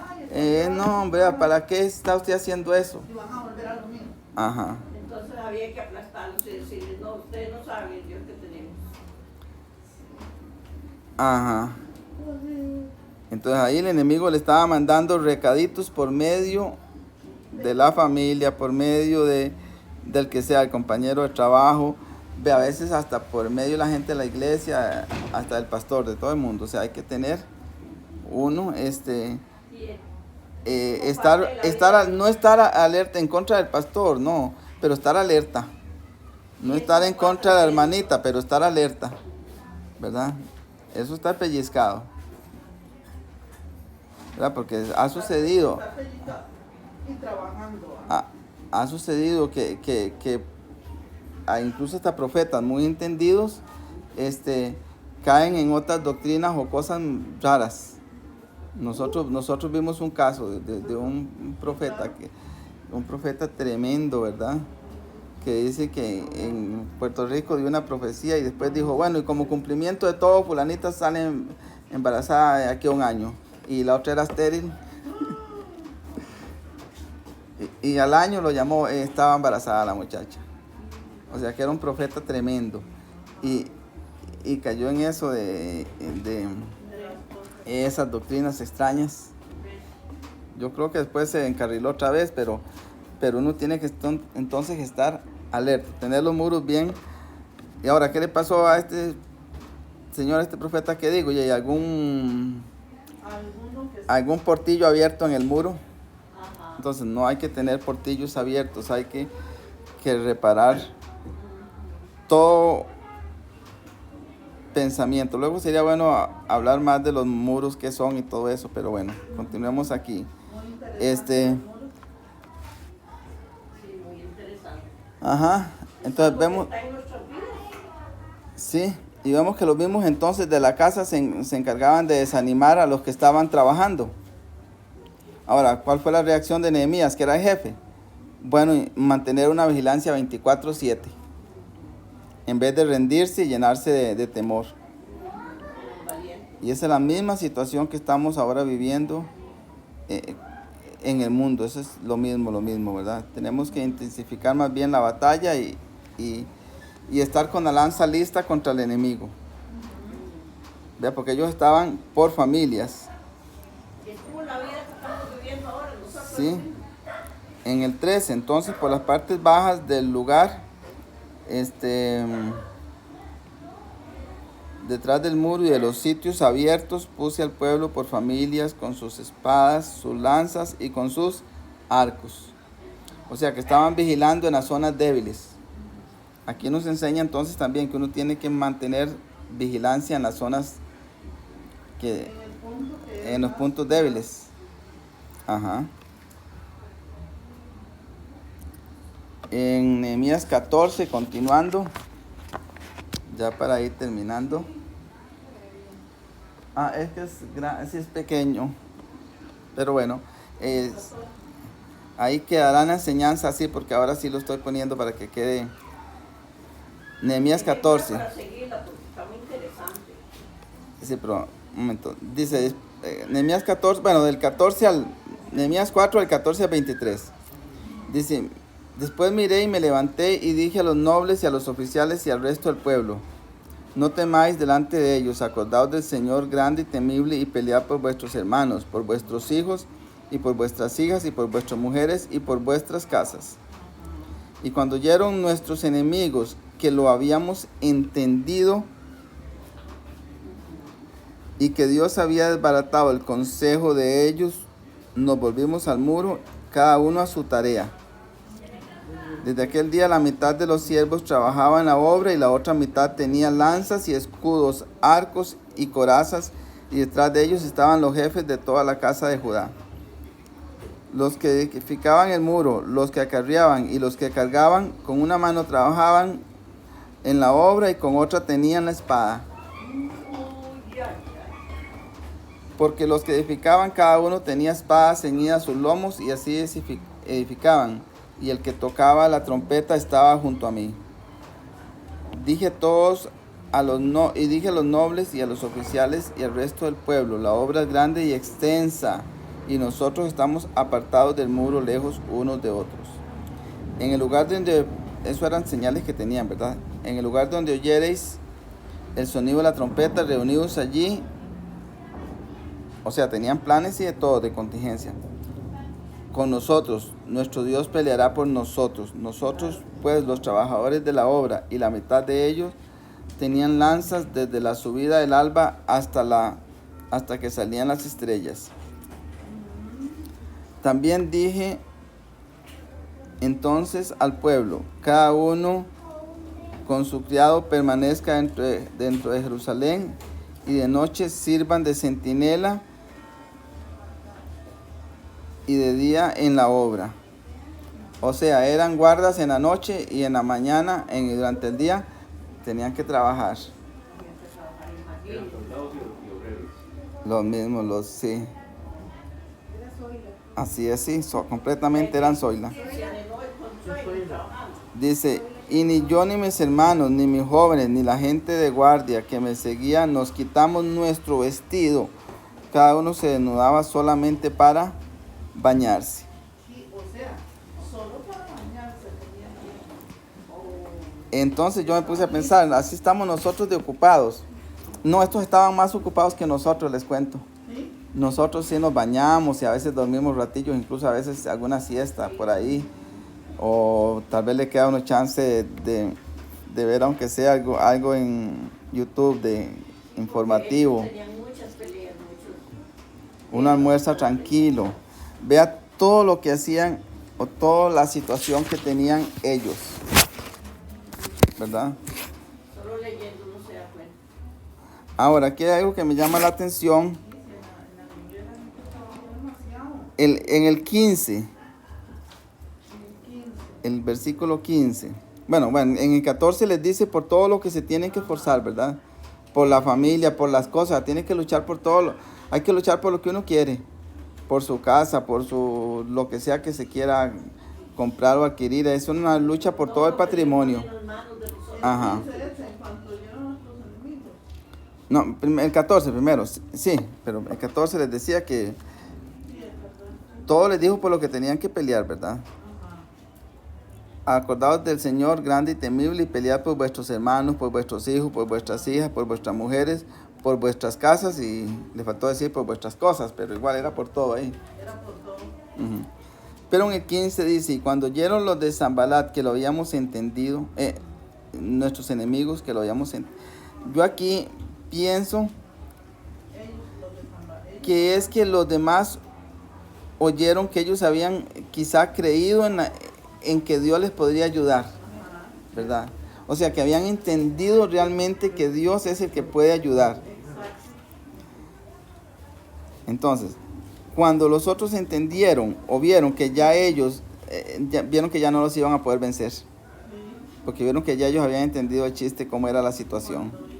No, hombre, ¿para qué está usted haciendo eso? Y van a volver a lo mismo. Ajá. Entonces había que aplastarlos y decirles, no, ustedes no saben el Dios que tenemos. Ajá. Entonces ahí el enemigo le estaba mandando recaditos por medio de la familia, por medio del que sea, el compañero de trabajo, a veces hasta por medio de la gente de la iglesia, hasta el pastor, de todo el mundo. O sea, hay que tener uno, Y no estar alerta en contra del pastor, no, pero estar alerta. No estar en contra de la hermanita, pero estar alerta, ¿verdad? Eso está pellizcado, ¿verdad? Porque ha sucedido, Está pellizcado y trabajando. ha sucedido que incluso hasta profetas muy entendidos caen en otras doctrinas o cosas raras. Nosotros vimos un caso de un profeta tremendo, ¿verdad? Que dice que en Puerto Rico dio una profecía y después dijo, bueno, y como cumplimiento de todo, fulanita sale embarazada de aquí a un año. Y la otra era estéril. y al año lo llamó, estaba embarazada la muchacha. O sea que era un profeta tremendo. Y cayó en eso de esas doctrinas extrañas. Yo creo que después se encarriló otra vez, pero uno tiene que entonces estar alerta, tener los muros bien. Y ahora, ¿qué le pasó a este señor, a este profeta que digo? ¿Y hay algún portillo abierto en el muro? Ajá. Entonces no hay que tener portillos abiertos, hay que reparar todo pensamiento. Luego sería bueno hablar más de los muros que son y todo eso, pero bueno, continuemos aquí. Sí, muy interesante. Ajá, entonces Porque vemos, está en nuestras vidas. sí, y vemos que los mismos entonces de la casa se encargaban de desanimar a los que estaban trabajando. Ahora, ¿cuál fue la reacción de Nehemías, que era el jefe? Bueno, mantener una vigilancia 24/7, en vez de rendirse y llenarse de temor. Y esa es la misma situación que estamos ahora viviendo en el mundo. Eso es lo mismo, ¿verdad? Tenemos que intensificar más bien la batalla y estar con la lanza lista contra el enemigo. ¿Vea? Porque ellos estaban por familias. Es como la vida que estamos viviendo ahora nosotros. ¿Sí? En el 13, entonces, por las partes bajas del lugar, detrás del muro y de los sitios abiertos, puse al pueblo por familias con sus espadas, sus lanzas y con sus arcos. O sea, que estaban vigilando en las zonas débiles. Aquí nos enseña entonces también que uno tiene que mantener vigilancia en las zonas en los puntos débiles. Ajá. En Nehemías 14, continuando, ya para ir terminando. Es que sí es pequeño, pero bueno, ahí quedará la enseñanza así, porque ahora sí lo estoy poniendo para que quede. Nehemías 14. Para seguirla, porque está muy interesante. Sí, pero un momento. Dice Nehemías 14, bueno, del 14 al Nehemías 4 al 14 al 23. Dice: después miré y me levanté y dije a los nobles y a los oficiales y al resto del pueblo: no temáis delante de ellos, acordaos del Señor grande y temible, y pelead por vuestros hermanos, por vuestros hijos y por vuestras hijas y por vuestras mujeres y por vuestras casas. Y cuando oyeron nuestros enemigos que lo habíamos entendido y que Dios había desbaratado el consejo de ellos, nos volvimos al muro cada uno a su tarea. Desde aquel día la mitad de los siervos trabajaba en la obra y la otra mitad tenía lanzas y escudos, arcos y corazas, y detrás de ellos estaban los jefes de toda la casa de Judá. Los que edificaban el muro, los que acarreaban y los que cargaban, con una mano trabajaban en la obra y con otra tenían la espada. Porque los que edificaban cada uno tenía espadas ceñidas a sus lomos y así edificaban. Y el que tocaba la trompeta estaba junto a mí. Dije a los nobles y a los oficiales y al resto del pueblo, la obra es grande y extensa, y nosotros estamos apartados del muro, lejos unos de otros. En el lugar donde, eso eran señales que tenían, ¿verdad? En el lugar donde oyereis el sonido de la trompeta, reunidos allí, o sea, tenían planes y de todo, de contingencia. Con nosotros, nuestro Dios peleará por nosotros. Nosotros, pues, los trabajadores de la obra, y la mitad de ellos tenían lanzas desde la subida del alba hasta que salían las estrellas. También dije entonces al pueblo, cada uno con su criado permanezca dentro de Jerusalén, y de noche sirvan de centinela y de día en la obra. O sea, eran guardas en la noche y en la mañana, durante el día, tenían que trabajar. Los mismos, sí. Así es, sí, completamente eran Zoila. Dice, y ni yo ni mis hermanos, ni mis jóvenes, ni la gente de guardia que me seguía, nos quitamos nuestro vestido. Cada uno se desnudaba solamente para bañarse. Sí, o sea, solo para bañarse tenían tiempo. Entonces yo me puse a pensar, así estamos nosotros de ocupados. No, estos estaban más ocupados que nosotros, les cuento. ¿Sí? Nosotros sí nos bañamos y a veces dormimos ratillos, incluso a veces alguna siesta por ahí. O tal vez le queda uno chance de ver, aunque sea algo en YouTube de informativo. Tenían muchas peleas, Uno almuerza tranquilo. Vea todo lo que hacían o toda la situación que tenían ellos, ¿verdad? Solo leyendo no se da cuenta. Ahora, aquí hay algo que me llama la atención. En el 15, el versículo 15. Bueno, en el 14 les dice por todo lo que se tienen que esforzar, ¿verdad? Por la familia, por las cosas, tienen que luchar por todo. Hay que luchar por lo que uno quiere. Por su casa, por lo que sea que se quiera comprar o adquirir. Es una lucha por todo el patrimonio. Ajá. No, el 14 primero, sí, pero el 14 les decía que todo les dijo por lo que tenían que pelear, ¿verdad? Acordaos del Señor grande y temible, y pelead por vuestros hermanos, por vuestros hijos, por vuestras hijas, por vuestras mujeres, por vuestras casas, y le faltó decir por vuestras cosas, pero igual era por todo ahí. Era por todo. Uh-huh. Pero en el 15 dice, y cuando oyeron los de Sanbalat que lo habíamos entendido, nuestros enemigos que lo habíamos entendido, yo aquí pienso que es que los demás oyeron que ellos habían quizá creído en que Dios les podría ayudar, ¿verdad? O sea, que habían entendido realmente que Dios es el que puede ayudar. Entonces, cuando los otros entendieron o vieron que ya ellos, vieron que ya no los iban a poder vencer, porque vieron que ya ellos habían entendido el chiste, cómo era la situación.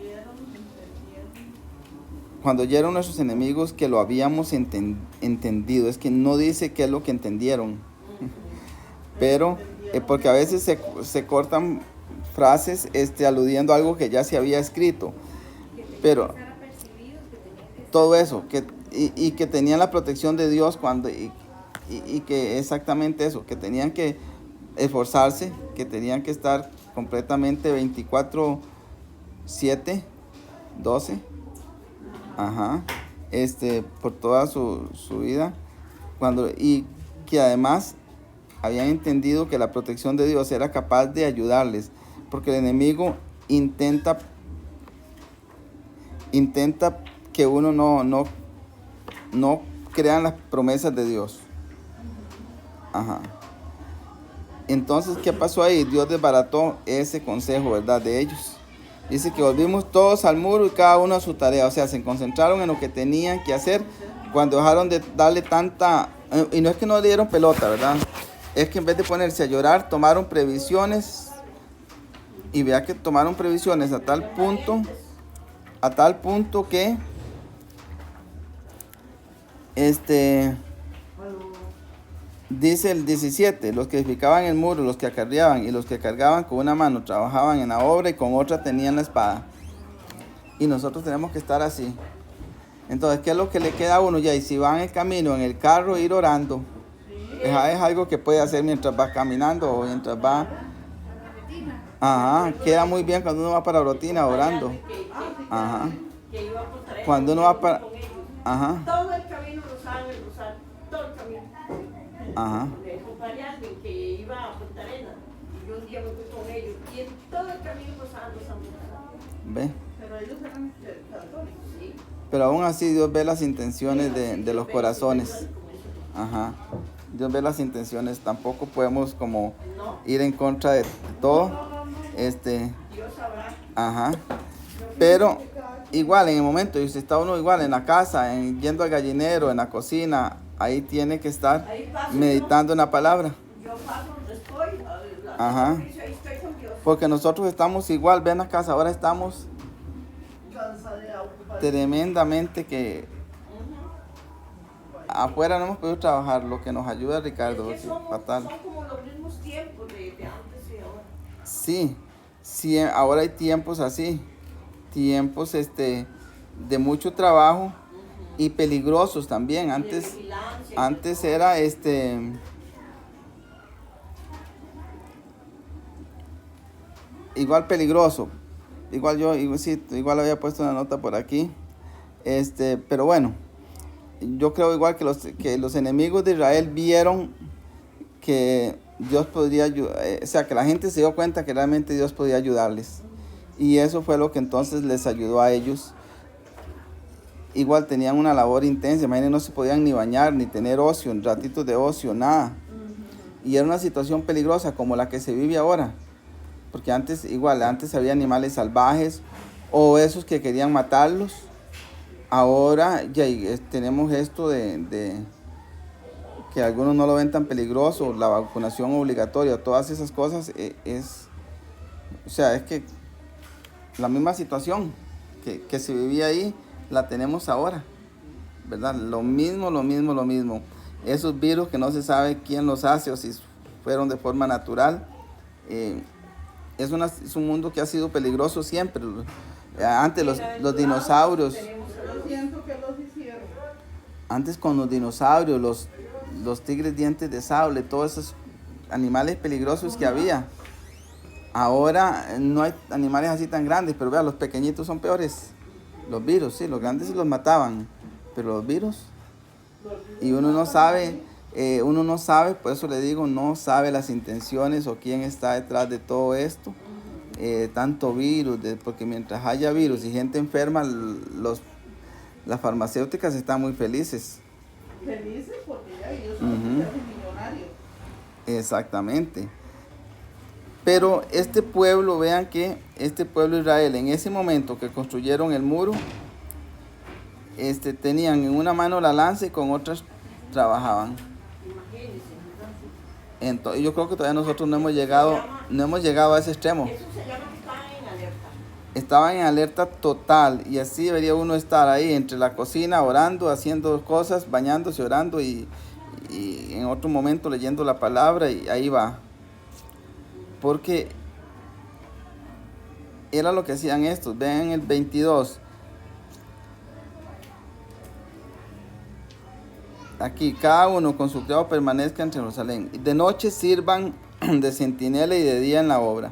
Cuando oyeron nuestros enemigos que lo habíamos entendido, es que no dice qué es lo que entendieron, pero porque a veces se cortan frases aludiendo a algo que ya se había escrito, pero todo eso, y que tenían la protección de Dios y que exactamente eso, que tenían que esforzarse, que tenían que estar completamente 24/7, 12, por toda su vida, y que además habían entendido que la protección de Dios era capaz de ayudarles, porque el enemigo intenta que uno no crean las promesas de Dios. Ajá. Entonces, ¿qué pasó ahí? Dios desbarató ese consejo, ¿verdad? De ellos. Dice que volvimos todos al muro y cada uno a su tarea. O sea, se concentraron en lo que tenían que hacer cuando dejaron de darle tanta... Y no es que no le dieron pelota, ¿verdad? Es que en vez de ponerse a llorar, tomaron previsiones. Y vea que tomaron previsiones a tal punto que... Dice el 17, los que edificaban el muro, los que acarreaban y los que cargaban con una mano trabajaban en la obra y con otra tenían la espada. Y nosotros tenemos que estar así. Entonces, ¿qué es lo que le queda a uno ya? Y si va en el camino, en el carro, ir orando. Es algo que puede hacer mientras va caminando o mientras va... Ajá, queda muy bien cuando uno va para rutina orando. Ajá. Que iba a Punta Arenas, Cuando uno va para... con ellos. Ajá, Todo el camino rosaban el rosario, todo el camino. ajá. Me acompañé a alguien que iba a Punta Arenas y yo un día me fui con ellos y en todo el camino rosaban los santos. Ve. Pero ellos eran católicos. Sí. Pero aún así Dios ve las intenciones de los corazones. Ajá. Dios ve las intenciones. Tampoco podemos como No, ir en contra de todo. Dios sabrá. Ajá. Pero igual en el momento, y si está uno igual en la casa, yendo al gallinero, en la cocina, ahí tiene que estar Ahí paso meditando en la palabra. yo paso donde estoy, Ajá. ahí estoy con Dios. Porque nosotros estamos igual, ven la casa, ahora estamos Cansa de ocupar. tremendamente que afuera no hemos podido trabajar, lo que nos ayuda Ricardo, Es que sí, fatal. son como los mismos tiempos de antes y ahora. Sí, sí, ahora hay tiempos así, tiempos de mucho trabajo y peligrosos también. De Antes vigilancia. era igual peligroso. Igual había puesto una nota por aquí. Pero bueno, yo creo igual que los enemigos de Israel vieron que Dios podría ayudar, o sea, que la gente se dio cuenta que realmente Dios podía ayudarles. Y eso fue lo que entonces les ayudó a ellos. Igual tenían una labor intensa, imagínense, no se podían ni bañar, ni tener ocio, ratitos de ocio, nada. Y era una situación peligrosa como la que se vive ahora. Porque antes había animales salvajes o esos que querían matarlos. Ahora ya tenemos esto de que algunos no lo ven tan peligroso, la vacunación obligatoria, todas esas cosas, es que la misma situación que se vivía ahí, la tenemos ahora, ¿verdad? Lo mismo. Esos virus que no se sabe quién los hace o si fueron de forma natural, es un mundo que ha sido peligroso siempre. Antes los dinosaurios, Yo siento que los hicieron. antes con los dinosaurios, los tigres dientes de sable, todos esos animales peligrosos que había. Ahora no hay animales así tan grandes, pero vea, los pequeñitos son peores. Los virus, sí, los grandes sí los mataban, pero los virus, y uno no sabe, por eso le digo, no sabe las intenciones o quién está detrás de todo esto, tanto virus, porque mientras haya virus y gente enferma, las farmacéuticas están muy felices. Felices porque ya ellos son millonarios. Exactamente. Pero este pueblo, vean que este pueblo de Israel, en ese momento que construyeron el muro, tenían en una mano la lanza y con otras trabajaban. Entonces, yo creo que todavía nosotros no hemos llegado a ese extremo. Eso se llama que estaban en alerta. Estaban en alerta total y así debería uno estar ahí entre la cocina orando, haciendo cosas, bañándose, orando y en otro momento leyendo la palabra y ahí va. Porque era lo que hacían estos. Vean el 22. Aquí, cada uno con su criado permanezca en Jerusalén. De noche sirvan de centinela y de día en la obra.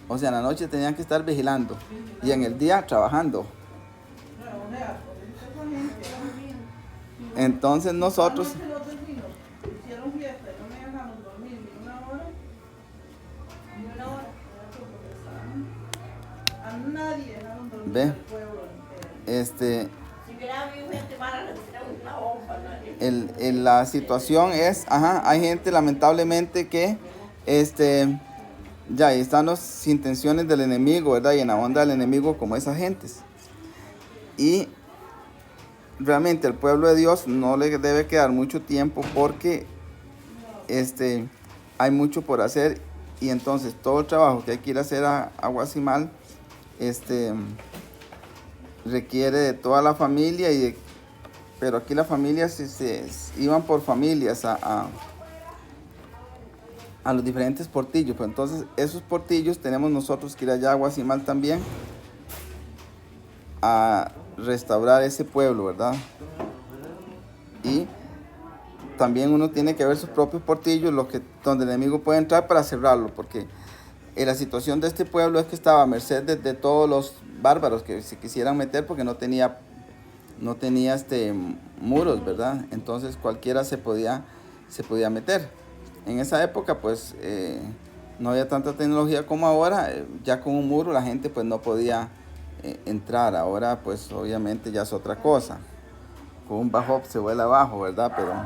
O sea, en la noche tenían que estar vigilando y en el día trabajando. Entonces nosotros... Anoche los vecinos hicieron fiesta y no me dejaron dormir ni una hora. A nadie dejaron dormir Ve. al pueblo entero. Si hubiera habido gente mala, le hubiera una bomba. la situación es, hay gente lamentablemente que, ya ahí están las intenciones del enemigo, ¿verdad? Y en la onda del enemigo como esas gentes. Y realmente el pueblo de Dios no le debe quedar mucho tiempo porque hay mucho por hacer, y entonces todo el trabajo que hay que ir a hacer a Guasimal requiere de toda la familia, pero aquí las familias se iban por familias a los diferentes portillos. Pues entonces esos portillos tenemos nosotros que ir allá a Guasimal también a restaurar ese pueblo, ¿verdad? Y también uno tiene que ver sus propios portillos, donde el enemigo puede entrar para cerrarlo, porque la situación de este pueblo es que estaba a merced de todos los bárbaros que se quisieran meter, porque no tenía muros, ¿verdad? Entonces cualquiera se podía meter. En esa época pues no había tanta tecnología como ahora. Ya con un muro la gente pues no podía entrar. Ahora pues obviamente ya es otra cosa. Con un bajo se vuela abajo, ¿verdad? Pero El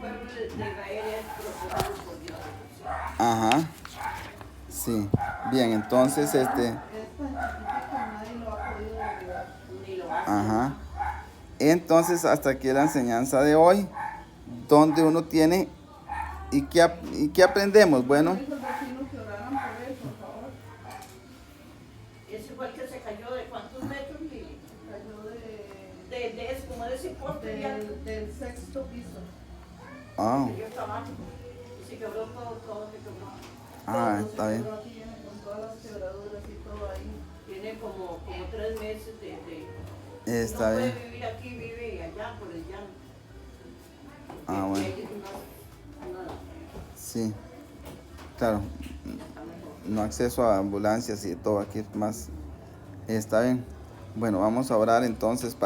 pueblo de Israel es procurado por Dios. ajá, sí. Bien, entonces Es tan chiquito que nadie lo ha podido derribar. Ni lo hace. ajá. Entonces hasta aquí la enseñanza de hoy, donde uno tiene y qué aprendemos. Bueno, Dijo el vecino que oraran por él, por favor. Ese fue el que se cayó de cuántos metros, Lili. Cayó Como de ese porte ya. del sexto piso. oh, Yo trabajo. Y se quebró todo se quebró. ah, está bien. Pero aquí viene con todas las quebraduras y todo ahí. Tiene como 3 meses Está no bien. puede vivir aquí, vive allá por el llano. Ah, bueno. Y ahí no, Sí, claro, está mejor. no acceso a ambulancias y todo aquí es más. Está bien. Bueno, vamos a orar entonces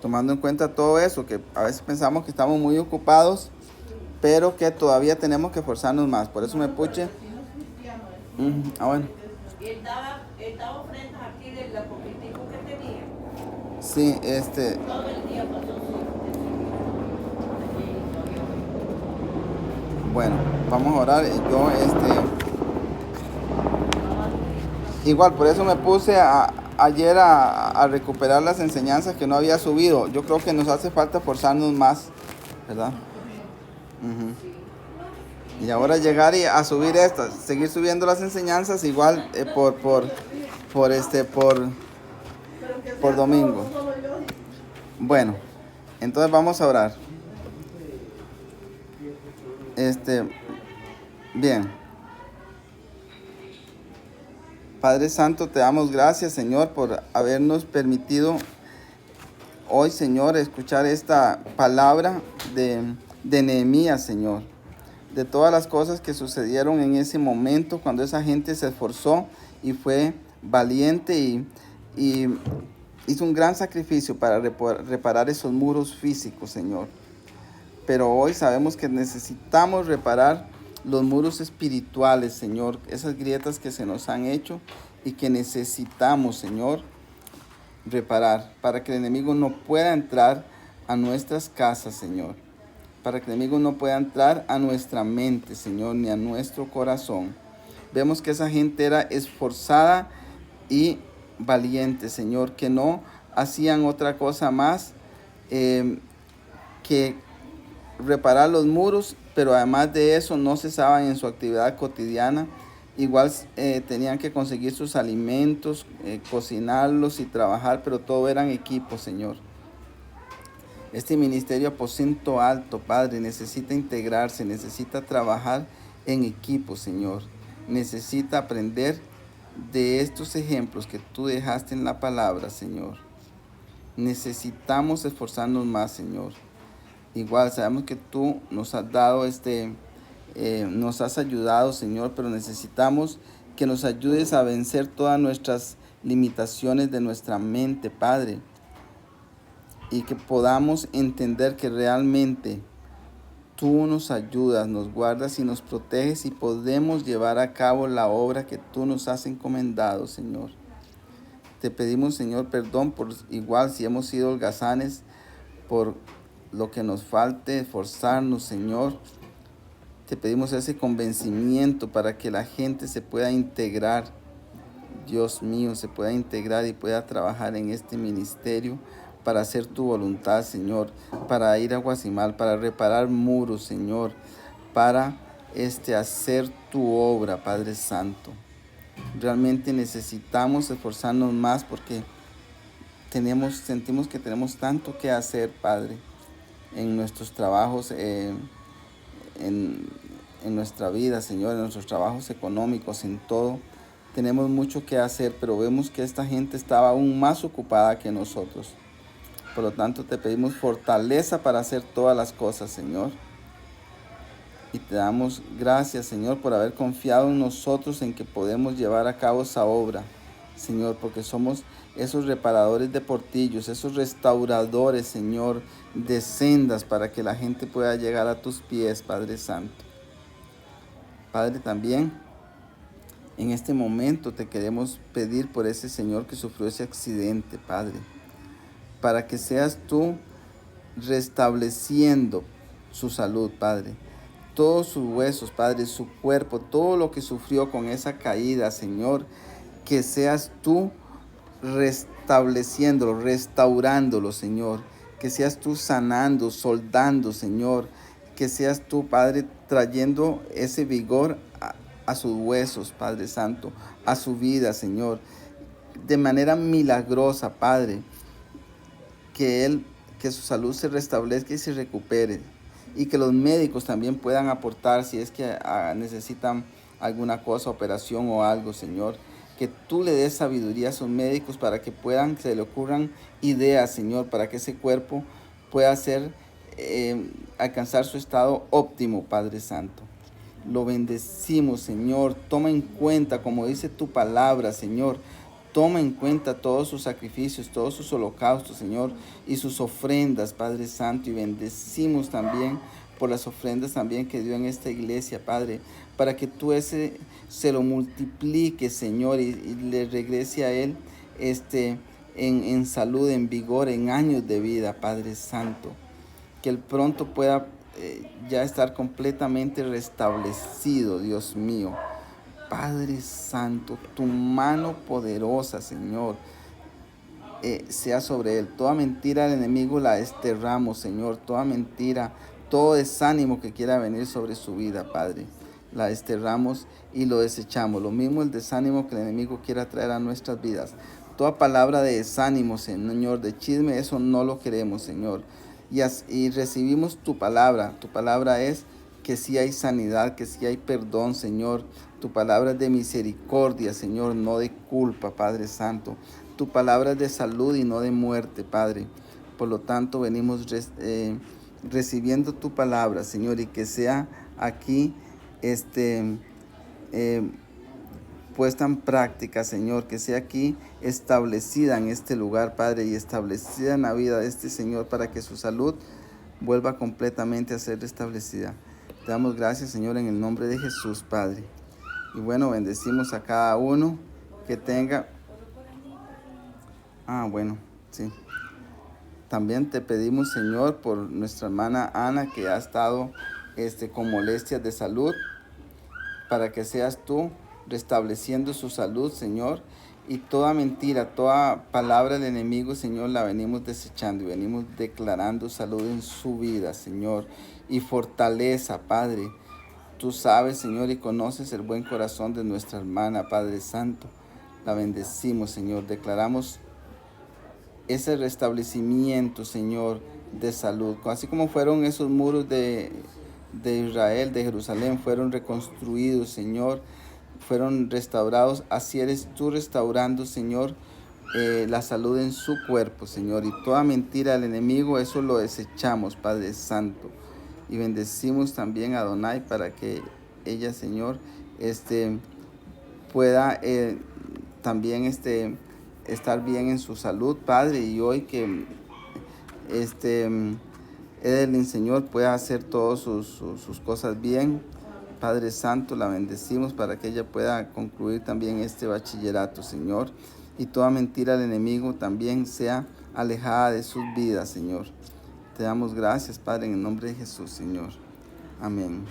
tomando en cuenta todo eso, que a veces pensamos que estamos muy ocupados, pero que todavía tenemos que esforzarnos más. Por eso me puche. Vecino es cristiano, Ah, bueno. Y él daba ofrendas aquí de la poquitico que tenía. Sí, Todo el día pasó bueno, vamos a orar. Yo, igual, por eso me puse ayer a recuperar las enseñanzas que no había subido. Yo creo que nos hace falta esforzarnos más, ¿verdad? Ujú. Y ahora llegar a subir estas, seguir subiendo las enseñanzas igual por domingo. Bueno, entonces vamos a orar. Bien. Padre Santo, te damos gracias, Señor, por habernos permitido hoy, Señor, escuchar esta palabra de Nehemías, Señor. De todas las cosas que sucedieron en ese momento, cuando esa gente se esforzó y fue valiente y hizo un gran sacrificio para reparar esos muros físicos, Señor. Pero hoy sabemos que necesitamos reparar los muros espirituales, Señor, esas grietas que se nos han hecho y que necesitamos, Señor, reparar para que el enemigo no pueda entrar a nuestras casas, Señor, para que el enemigo no pueda entrar a nuestra mente, Señor, ni a nuestro corazón. Vemos que esa gente era esforzada y valiente, Señor, que no hacían otra cosa más que reparar los muros, pero además de eso no cesaban en su actividad cotidiana. Igual tenían que conseguir sus alimentos, cocinarlos y trabajar, pero todo eran equipos, Señor. Este ministerio Aposento Alto, Padre, necesita integrarse, necesita trabajar en equipo, Señor. Necesita aprender de estos ejemplos que tú dejaste en la palabra, Señor. Necesitamos esforzarnos más, Señor. Igual sabemos que tú nos has dado nos has ayudado, Señor, pero necesitamos que nos ayudes a vencer todas nuestras limitaciones de nuestra mente, Padre, y que podamos entender que realmente tú nos ayudas, nos guardas y nos proteges y podemos llevar a cabo la obra que tú nos has encomendado, Señor. Te pedimos, Señor, perdón por igual si hemos sido holgazanes, por lo que nos falte, esforzarnos, Señor. Te pedimos ese convencimiento para que la gente se pueda integrar, Dios mío, se pueda integrar y pueda trabajar en este ministerio para hacer tu voluntad, Señor, para ir a Guasimal, para reparar muros, Señor, para hacer tu obra, Padre Santo. Realmente necesitamos esforzarnos más porque sentimos que tenemos tanto que hacer, Padre, en nuestros trabajos, en nuestra vida, Señor, en nuestros trabajos económicos, en todo. Tenemos mucho que hacer, pero vemos que esta gente estaba aún más ocupada que nosotros. Por lo tanto, te pedimos fortaleza para hacer todas las cosas, Señor. Y te damos gracias, Señor, por haber confiado en nosotros en que podemos llevar a cabo esa obra, Señor, porque somos esos reparadores de portillos, esos restauradores, Señor, de sendas para que la gente pueda llegar a tus pies, Padre Santo. Padre, también en este momento te queremos pedir por ese Señor que sufrió ese accidente, Padre, para que seas tú restableciendo su salud, Padre. Todos sus huesos, Padre, su cuerpo, todo lo que sufrió con esa caída, Señor, que seas tú restableciéndolo, restaurándolo, Señor. Que seas tú sanando, soldando, Señor. Que seas tú, Padre, trayendo ese vigor a sus huesos, Padre Santo, a su vida, Señor. De manera milagrosa, Padre. Que su salud se restablezca y se recupere. Y que los médicos también puedan aportar si es que necesitan alguna cosa, operación o algo, Señor. Que tú le des sabiduría a esos médicos para que se le ocurran ideas, Señor, para que ese cuerpo pueda alcanzar su estado óptimo, Padre Santo. Lo bendecimos, Señor. Toma en cuenta, como dice tu palabra, Señor. Toma en cuenta todos sus sacrificios, todos sus holocaustos, Señor, y sus ofrendas, Padre Santo. Y bendecimos también por las ofrendas también que dio en esta iglesia, Padre, para que tú se lo multipliques, Señor, y le regrese a él en salud, en vigor, en años de vida, Padre Santo. Que él pronto pueda ya estar completamente restablecido, Dios mío. Padre Santo, tu mano poderosa, Señor, sea sobre él. Toda mentira del enemigo la desterramos, Señor. Toda mentira, todo desánimo que quiera venir sobre su vida, Padre, la desterramos y lo desechamos. Lo mismo el desánimo que el enemigo quiera traer a nuestras vidas. Toda palabra de desánimo, Señor, de chisme, eso no lo queremos, Señor. Y recibimos tu palabra. Tu palabra es que sí hay sanidad, que sí hay perdón, Señor. Tu palabra es de misericordia, Señor, no de culpa, Padre Santo. Tu palabra es de salud y no de muerte, Padre. Por lo tanto, venimos recibiendo tu palabra, Señor, y que sea aquí puesta en práctica, Señor, que sea aquí establecida en este lugar, Padre, y establecida en la vida de este Señor para que su salud vuelva completamente a ser restablecida. Te damos gracias, Señor, en el nombre de Jesús, Padre. Y bueno, bendecimos a cada uno que tenga... sí. También te pedimos, Señor, por nuestra hermana Ana, que ha estado con molestias de salud, para que seas tú restableciendo su salud, Señor. Y toda mentira, toda palabra del enemigo, Señor, la venimos desechando y venimos declarando salud en su vida, Señor. Y fortaleza, Padre. Tú sabes, Señor, y conoces el buen corazón de nuestra hermana, Padre Santo. La bendecimos, Señor. Declaramos ese restablecimiento, Señor, de salud. Así como fueron esos muros de Israel, de Jerusalén, fueron reconstruidos, Señor, fueron restaurados. Así eres tú restaurando, Señor, la salud en su cuerpo, Señor. Y toda mentira del enemigo, eso lo desechamos, Padre Santo. Y bendecimos también a Adonai para que ella, Señor, pueda también estar bien en su salud, Padre. Y hoy que Edelyn, Señor, pueda hacer todas sus cosas bien, Padre Santo, la bendecimos para que ella pueda concluir también este bachillerato, Señor. Y toda mentira del enemigo también sea alejada de sus vidas, Señor. Te damos gracias, Padre, en el nombre de Jesús, Señor. Amén.